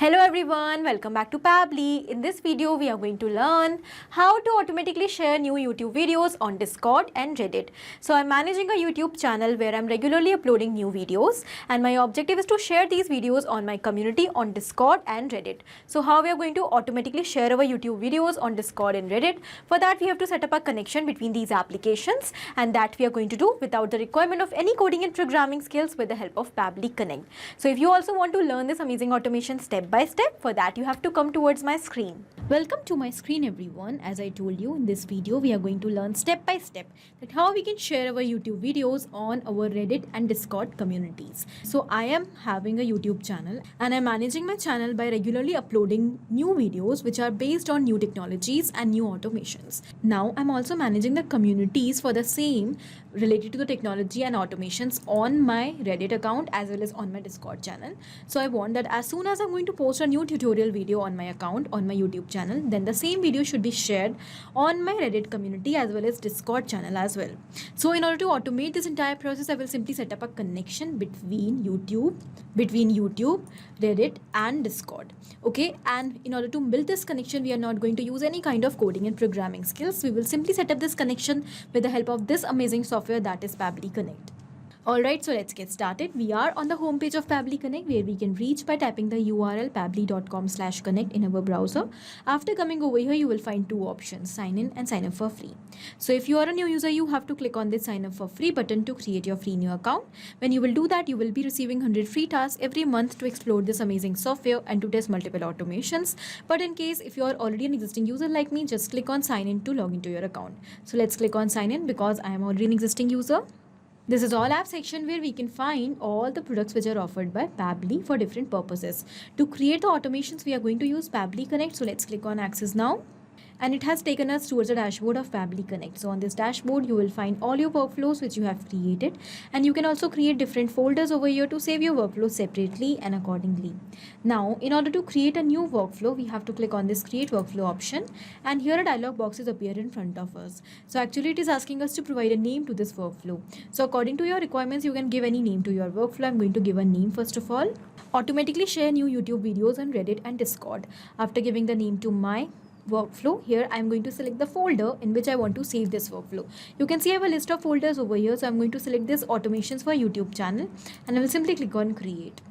Hello everyone, welcome back to Pabbly. In this video, we are going to learn how to automatically share new YouTube videos on Discord and Reddit. So I'm managing a YouTube channel where I'm regularly uploading new videos, and my objective is to share these videos on my community on Discord and Reddit. So how we are going to automatically share our YouTube videos on Discord and Reddit? For that, we have to set up a connection between these applications, and that we are going to do without the requirement of any coding and programming skills with the help of Pabbly Connect. So if you also want to learn this amazing automation step by step, for that you have to come towards my screen. Welcome to my screen everyone. As I told you, in this video we are going to learn step by step that how we can share our YouTube videos on our Reddit and Discord communities. So I am having a YouTube channel and I'm managing my channel by regularly uploading new videos which are based on new technologies and new automations. Now I'm also managing the communities for the same related to the technology and automations on my Reddit account as well as on my Discord channel. So I want that as soon as I'm going to post a new tutorial video on my account on my YouTube channel, then the same video should be shared on my Reddit community as well as Discord channel as well. So in order to automate this entire process, I will simply set up a connection between YouTube, Reddit and Discord. Okay, and in order to build this connection, we are not going to use any kind of coding and programming skills. We will simply set up this connection with the help of this amazing software that is Pabbly Connect. Alright, so let's get started. We are on the homepage of Pabbly Connect where we can reach by tapping the URL pabbly.com/connect in our browser. After coming over here, you will find two options, sign in and sign up for free. So if you are a new user, you have to click on this sign up for free button to create your free new account. When you will do that, you will be receiving 100 free tasks every month to explore this amazing software and to test multiple automations. But in case if you are already an existing user like me, just click on sign in to log into your account. So let's click on sign in because I am already an existing user. This is all app section where we can find all the products which are offered by Pabbly for different purposes. To create the automations, we are going to use Pabbly Connect. So let's click on Access Now. And it has taken us towards the dashboard of Pabbly Connect. So on this dashboard, you will find all your workflows which you have created. And you can also create different folders over here to save your workflows separately and accordingly. Now, in order to create a new workflow, we have to click on this Create Workflow option. And here a dialog box is appear in front of us. So actually it is asking us to provide a name to this workflow. So according to your requirements, you can give any name to your workflow. I'm going to give a name first of all. Automatically share new YouTube videos on Reddit and Discord. After giving the name to my workflow, here I'm going to select the folder in which I want to save this workflow. You can see I have a list of folders over here, so I'm going to select this automations for YouTube channel and I will simply click on create.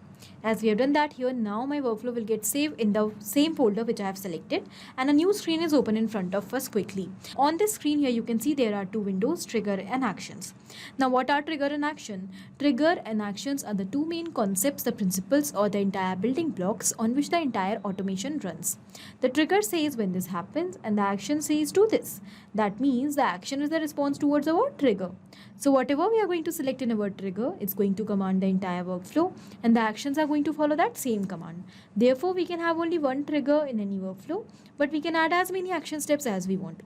As we have done that, here now my workflow will get saved in the same folder which I have selected, and a new screen is open in front of us quickly. On this screen here you can see there are two windows, trigger and actions. Now what are trigger and action? Trigger and actions are the two main concepts, the principles or the entire building blocks on which the entire automation runs. The trigger says when this happens and the action says do this. That means the action is the response towards our trigger. So whatever we are going to select in our trigger, it's going to command the entire workflow, and the actions are going to follow that same command. Therefore, we can have only one trigger in any workflow, but we can add as many action steps as we want.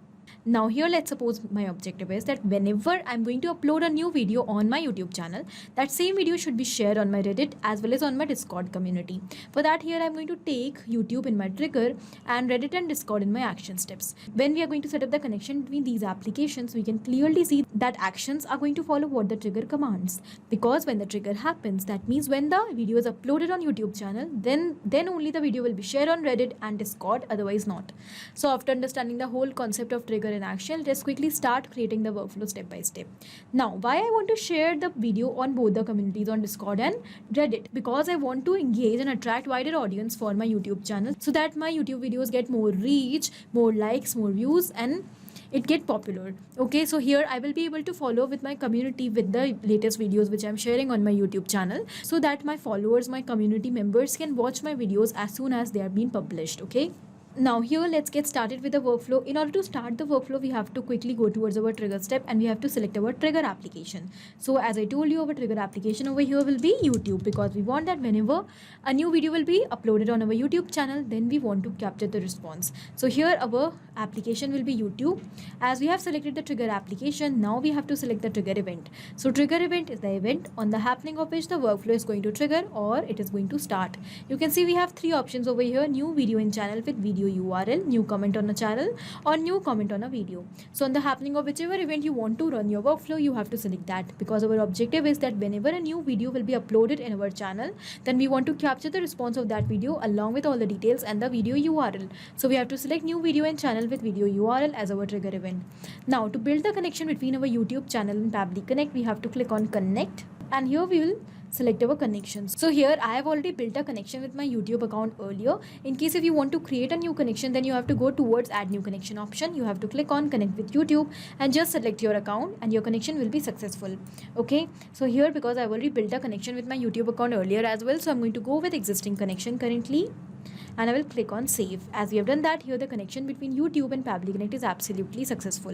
Now here, let's suppose my objective is that whenever I'm going to upload a new video on my YouTube channel, that same video should be shared on my Reddit as well as on my Discord community. For that, here I'm going to take YouTube in my trigger and Reddit and Discord in my action steps. When we are going to set up the connection between these applications, we can clearly see that actions are going to follow what the trigger commands. Because when the trigger happens, that means when the video is uploaded on YouTube channel, then only the video will be shared on Reddit and Discord, otherwise not. So after understanding the whole concept of trigger in action, let's quickly start creating the workflow step by step. Now, why I want to share the video on both the communities on Discord and Reddit? Because I want to engage and attract wider audience for my YouTube channel so that my YouTube videos get more reach, more likes, more views, and it get popular. Okay, so here I will be able to follow with my community with the latest videos which I'm sharing on my YouTube channel so that my followers, my community members can watch my videos as soon as they are being published. Okay. Now here, let's get started with the workflow. In order to start the workflow, we have to quickly go towards our trigger step and we have to select our trigger application. So as I told you, our trigger application over here will be YouTube, because we want that whenever a new video will be uploaded on our YouTube channel, then we want to capture the response. So here our application will be YouTube. As we have selected the trigger application, now we have to select the trigger event. So trigger event is the event on the happening of which the workflow is going to trigger or it is going to start. You can see we have three options over here: new video in channel with video video URL, new comment on a channel, or new comment on a video. So on the happening of whichever event you want to run your workflow, you have to select that, because our objective is that whenever a new video will be uploaded in our channel, then we want to capture the response of that video along with all the details and the video URL. So we have to select new video and channel with video URL as our trigger event. Now to build the connection between our YouTube channel and Pabbly Connect, we have to click on connect, and here we will select our connections. So here I have already built a connection with my YouTube account earlier. In case if you want to create a new connection, then you have to go towards add new connection option. You have to click on connect with YouTube and just select your account, and your connection will be successful. Okay, so here because I've already built a connection with my YouTube account earlier as well, so I'm going to go with existing connection currently, and I will click on save. As we have done that, here the connection between YouTube and Pabbly Connect is absolutely successful.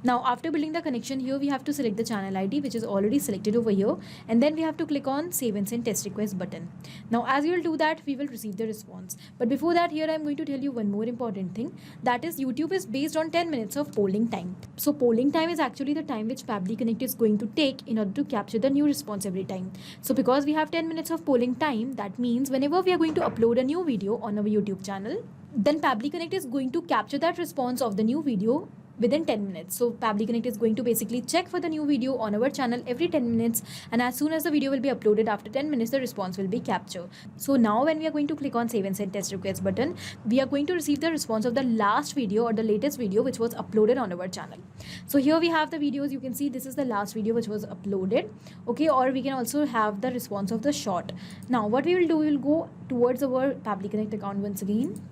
Now after building the connection, here we have to select the channel ID, which is already selected over here, and then we have to click on save and send test request button. Now as you will do that, we will receive the response. But before that, here I'm going to tell you one more important thing, that is YouTube is based on 10 minutes of polling time. So polling time is actually the time which Pabbly Connect is going to take in order to capture the new response every time. So because we have 10 minutes of polling time, that means whenever we are going to upload a new video on our YouTube channel, then Pabbly Connect is going to capture that response of the new video within 10 minutes. So Pabbly Connect is going to basically check for the new video on our channel every 10 minutes, and as soon as the video will be uploaded after 10 minutes, the response will be captured. So now when we are going to click on save and send test request button, we are going to receive the response of the last video or the latest video which was uploaded on our channel. So here we have the videos. You can see this is the last video which was uploaded. Okay, or we can also have the response of the short. Now what we will do, we will go towards our Pabbly Connect account once again,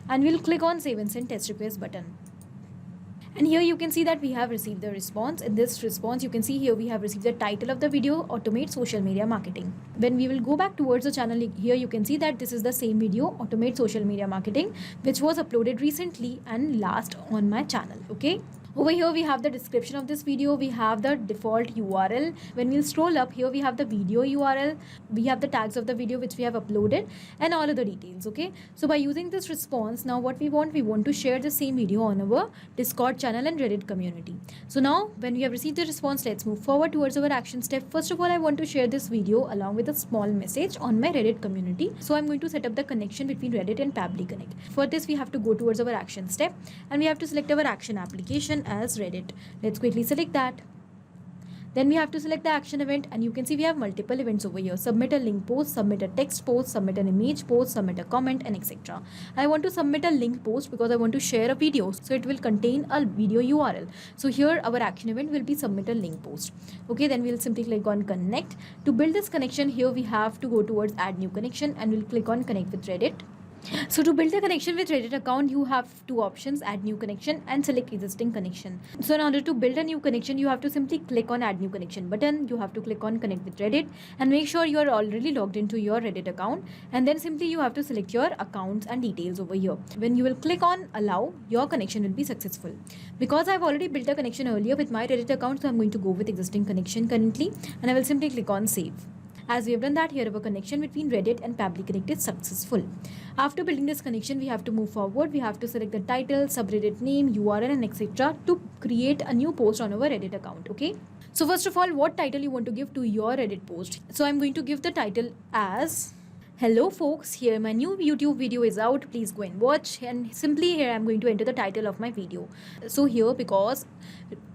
and we'll click on save and send test request button. And here you can see that we have received the response. In this response, you can see here we have received the title of the video, automate social media marketing. When we will go back towards the channel, here you can see that this is the same video, automate social media marketing, which was uploaded recently and last on my channel. Okay. Over here we have the description of this video, we have the default URL. When we'll scroll up, here we have the video URL, we have the tags of the video which we have uploaded, and all other details. Okay, so by using this response, now what we want to share the same video on our Discord channel and Reddit community. So now when we have received the response, let's move forward towards our action step. First of all, I want to share this video along with a small message on my Reddit community. So I'm going to set up the connection between Reddit and Pabbly Connect. For this, we have to go towards our action step, and we have to select our action application as Reddit. Let's quickly select that. Then we have to select the action event, and you can see we have multiple events over here. Submit a link post, submit a text post, submit an image post, submit a comment, and etc. I want to submit a link post because I want to share a video, so it will contain a video URL. So here our action event will be submit a link post. Okay, then we'll simply click on connect. To build this connection, here we have to go towards add new connection, and we'll click on connect with Reddit. So to build a connection with Reddit account, you have two options, add new connection and select existing connection. So in order to build a new connection, you have to simply click on add new connection button. You have to click on connect with Reddit and make sure you are already logged into your Reddit account, and then simply you have to select your accounts and details over here. When you will click on allow, your connection will be successful. Because I've already built a connection earlier with my Reddit account, so I'm going to go with existing connection currently, and I will simply click on save. As we have done that, here our connection between Reddit and Pabbly Connect is successful. After building this connection, we have to move forward. We have to select the title, subreddit name, URL, and etc. to create a new post on our Reddit account. Okay. So first of all, what title you want to give to your Reddit post? So I'm going to give the title as hello folks, here my new YouTube video is out, please go and watch, and simply here I'm going to enter the title of my video. So here, because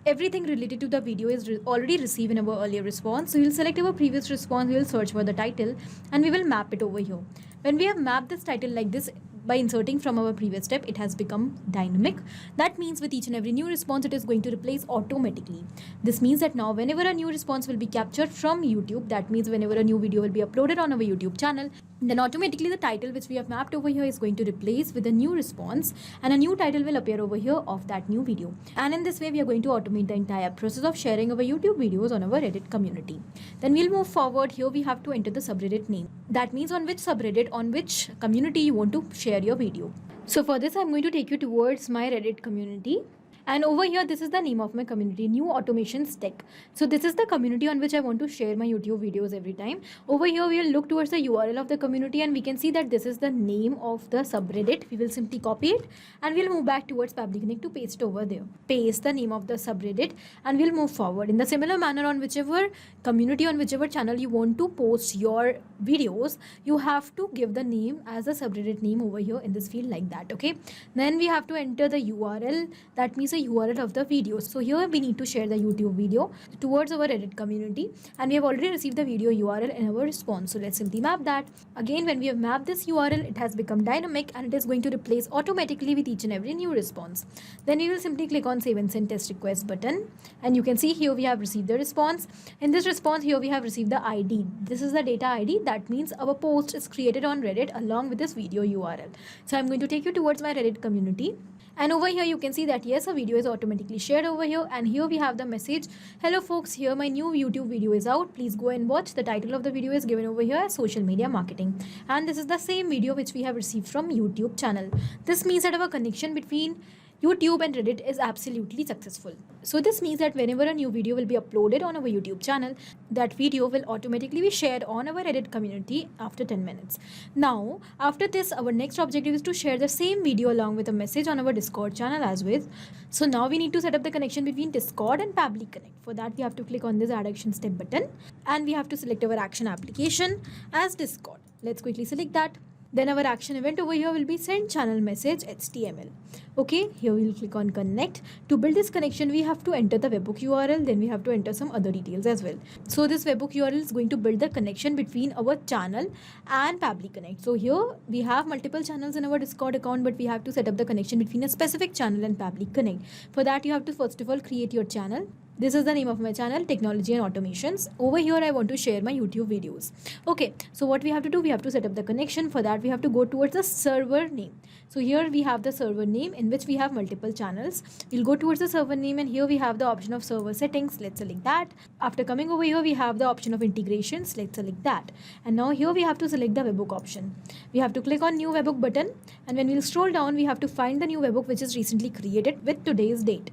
everything related to the video is already received in our earlier response, so we'll select our previous response, we will search for the title, and we will map it over here. When we have mapped this title like this, by inserting from our previous step, it has become dynamic. That means with each and every new response, it is going to replace automatically. This means that now whenever a new response will be captured from YouTube, that means whenever a new video will be uploaded on our YouTube channel, then automatically the title which we have mapped over here is going to replace with a new response, and a new title will appear over here of that new video. And in this way, we are going to automate the entire process of sharing our YouTube videos on our Reddit community. Then we'll move forward. Here we have to enter the subreddit name. That means on which subreddit, on which community you want to share your video. So for this, I'm going to take you towards my Reddit community. And over here, this is the name of my community, New Automations Tech. So this is the community on which I want to share my YouTube videos every time. Over here, we will look towards the URL of the community and we can see that this is the name of the subreddit. We will simply copy it and we'll move back towards Pabbly Connect to paste over there. Paste the name of the subreddit and we'll move forward. In the similar manner, on whichever community, on whichever channel you want to post your videos, you have to give the name as the subreddit name over here in this field like that. Okay. Then we have to enter the URL. That means the URL of the video. So here we need to share the YouTube video towards our Reddit community and we have already received the video URL in our response. So let's simply map that. Again, when we have mapped this URL, it has become dynamic and it is going to replace automatically with each and every new response. Then we will simply click on save and send test request button and you can see here we have received the response. In this response here we have received the ID. This is the data ID. That means our post is created on Reddit along with this video URL. So I'm going to take you towards my Reddit community. And over here you can see that yes, a video is automatically shared over here and here we have the message, hello folks, here my new YouTube video is out, please go and watch. The title of the video is given over here as social media marketing and this is the same video which we have received from YouTube channel. This means that our connection between YouTube and Reddit is absolutely successful. So this means that whenever a new video will be uploaded on our YouTube channel, that video will automatically be shared on our Reddit community after 10 minutes. Now, after this, our next objective is to share the same video along with a message on our Discord channel as well. So now we need to set up the connection between Discord and Pabbly Connect. For that, we have to click on this add action step button and we have to select our action application as Discord. Let's quickly select that. Then our action event over here will be send channel message HTML. Okay, here we will click on connect. To build this connection, we have to enter the webhook URL. Then we have to enter some other details as well. So this webhook URL is going to build the connection between our channel and Pabbly Connect. So here we have multiple channels in our Discord account, but we have to set up the connection between a specific channel and Pabbly Connect. For that, you have to first of all create your channel. This is the name of my channel, Technology and Automations. Over here, I want to share my YouTube videos. Okay, so what we have to do, we have to set up the connection. For that, we have to go towards the server name. So here we have the server name in which we have multiple channels. We'll go towards the server name and here we have the option of server settings. Let's select that. After coming over here, we have the option of integrations. Let's select that. And now here we have to select the webhook option. We have to click on new webhook button. And when we'll scroll down, we have to find the new webhook which is recently created with today's date.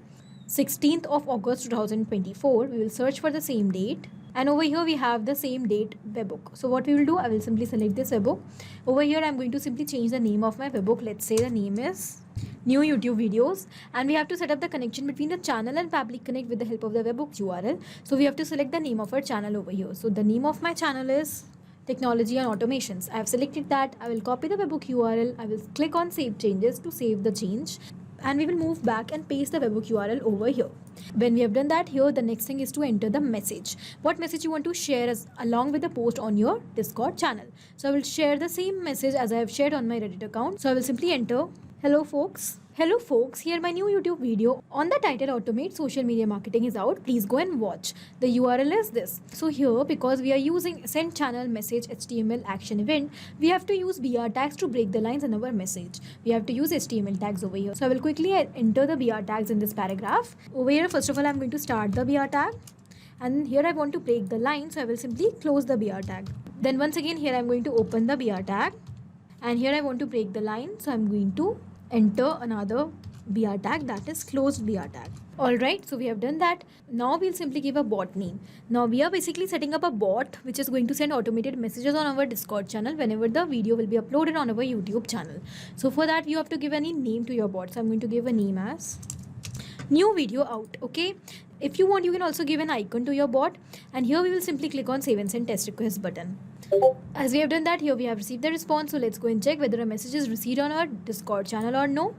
16th of August 2024. We will search for the same date and over here we have the same date webhook. So what we will do, I will simply select this webhook. Over here I'm going to simply change the name of my webhook. Let's say the name is new YouTube videos and we have to set up the connection between the channel and Pabbly Connect with the help of the webhook URL. So we have to select the name of our channel over here. So the name of my channel is Technology and Automations. I have selected that. I will copy the webhook URL. I will click on save changes to save the change. And we will move back and paste the webhook URL over here. When we have done that, here the next thing is to enter the message. What message you want to share along with the post on your Discord channel. So I will share the same message as I have shared on my Reddit account. So I will simply enter, hello folks. Hello folks, here my new YouTube video on the title Automate Social Media Marketing is out. Please go and watch. The URL is this. So here, because we are using send channel message HTML action event, we have to use BR tags to break the lines in our message. We have to use HTML tags over here. So I will quickly enter the BR tags in this paragraph. Over here, first of all, I'm going to start the BR tag. And here I want to break the line. So I will simply close the BR tag. Then once again, here I'm going to open the BR tag. And here I want to break the line. So I'm going to enter another BR tag, that is closed BR tag. Alright, so we have done that. Now we'll simply give a bot name. Now we are basically setting up a bot which is going to send automated messages on our Discord channel whenever the video will be uploaded on our YouTube channel. So for that you have to give any name to your bot. So I'm going to give a name as new video out. Okay, if you want you can also give an icon to your bot and here we will simply click on save and send test request button. As we have done that, here we have received the response. So let's go and check whether a message is received on our Discord channel or no.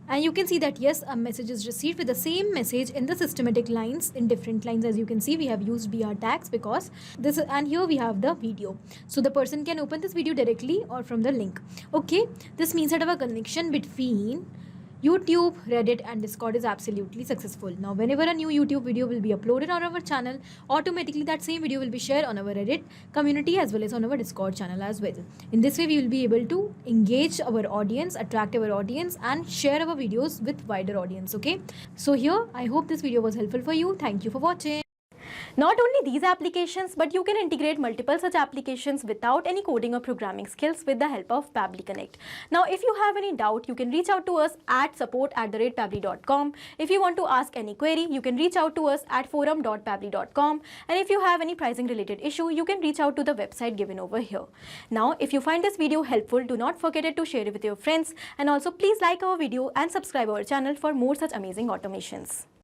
And you can see that yes, a message is received with the same message in the systematic lines, in different lines. As you can see, we have used BR tags because this, and here we have the video. So the person can open this video directly or from the link. Okay, this means that our connection between YouTube, Reddit and Discord is absolutely successful. Now whenever a new YouTube video will be uploaded on our channel, automatically that same video will be shared on our Reddit community as well as on our Discord channel as well. In this way we will be able to engage our audience, attract our audience and share our videos with wider audience. Okay, so here I hope this video was helpful for you. Thank you for watching. Not only these applications, but you can integrate multiple such applications without any coding or programming skills with the help of Pabbly Connect. Now, if you have any doubt, you can reach out to us at support@pabbly.com. If you want to ask any query, you can reach out to us at forum.pabbly.com. And if you have any pricing related issue, you can reach out to the website given over here. Now, if you find this video helpful, do not forget to share it with your friends, and also please like our video and subscribe our channel for more such amazing automations.